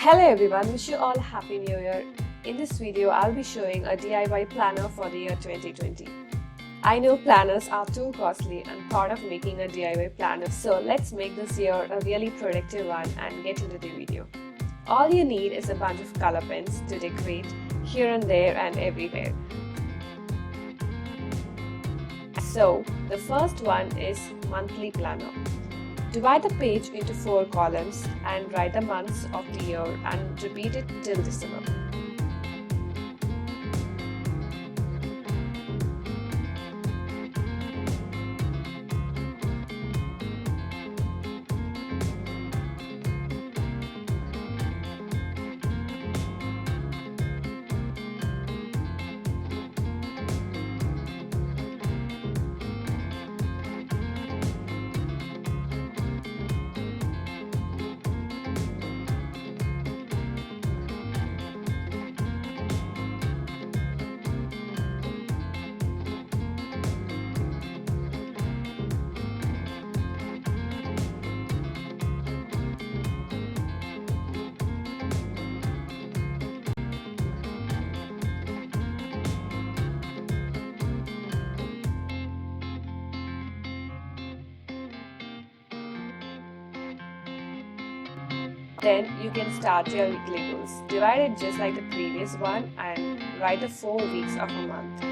Hello everyone, wish you all happy new year. In this video, I'll be showing a DIY planner for the year 2020. I know planners are too costly and thought of making a DIY planner, so let's make this year a really productive one and get into the video. All you need is a bunch of color pens to decorate here and there and everywhere. So, the first one is monthly planner. Divide the page into 4 columns and write the months of the year and repeat it till December. Then you can start your weekly goals. Divide it just like the previous one and write the 4 weeks of a month.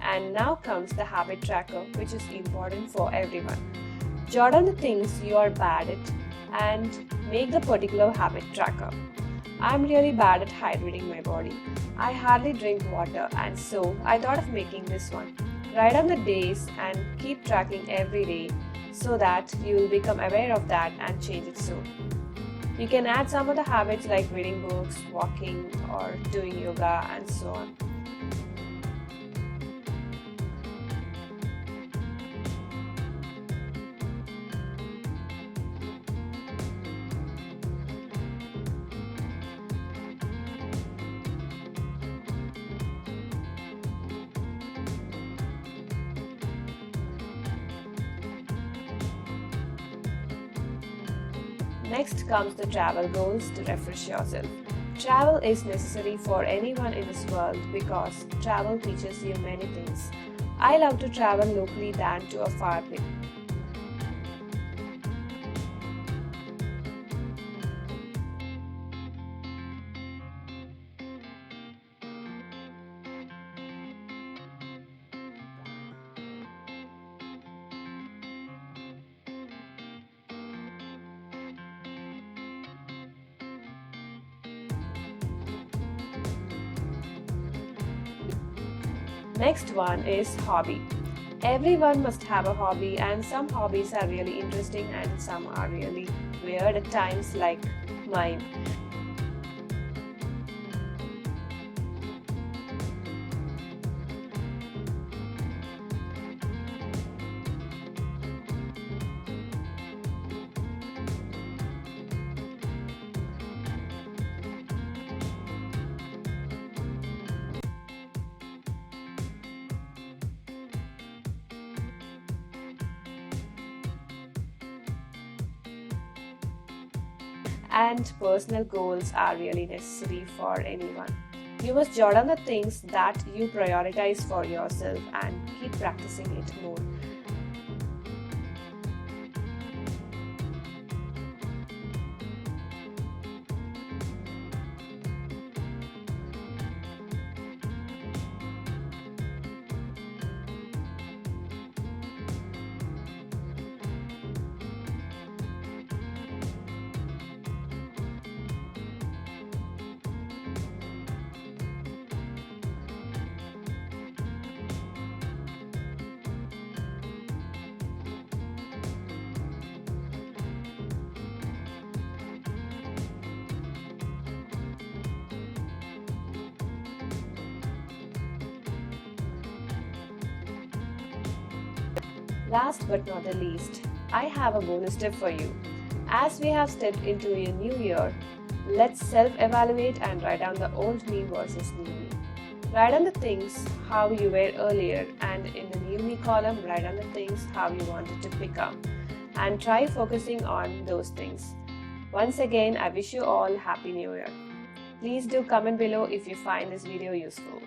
And now comes the habit tracker, which is important for everyone. Jot down the things you are bad at and make the particular habit tracker. I'm really bad at hydrating my body. I hardly drink water, and so I thought of making this one. Write down the days and keep tracking every day so that you will become aware of that and change it soon. You can add some of the habits like reading books, walking, or doing yoga, and so on. Next comes the travel goals to refresh yourself. Travel is necessary for anyone in this world because travel teaches you many things. I love to travel locally than to a far place. Next one is hobby. Everyone must have a hobby, and some hobbies are really interesting and some are really weird at times, like mine. And personal goals are really necessary for anyone. You must jot down the things that you prioritize for yourself and keep practicing it more. Last but not the least, I have a bonus tip for you. As we have stepped into a new year, let's self-evaluate and write down the old me versus new me. Write down the things how you were earlier, and in the new me column, write down the things how you wanted to become, and try focusing on those things. Once again, I wish you all Happy New Year. Please do comment below if you find this video useful.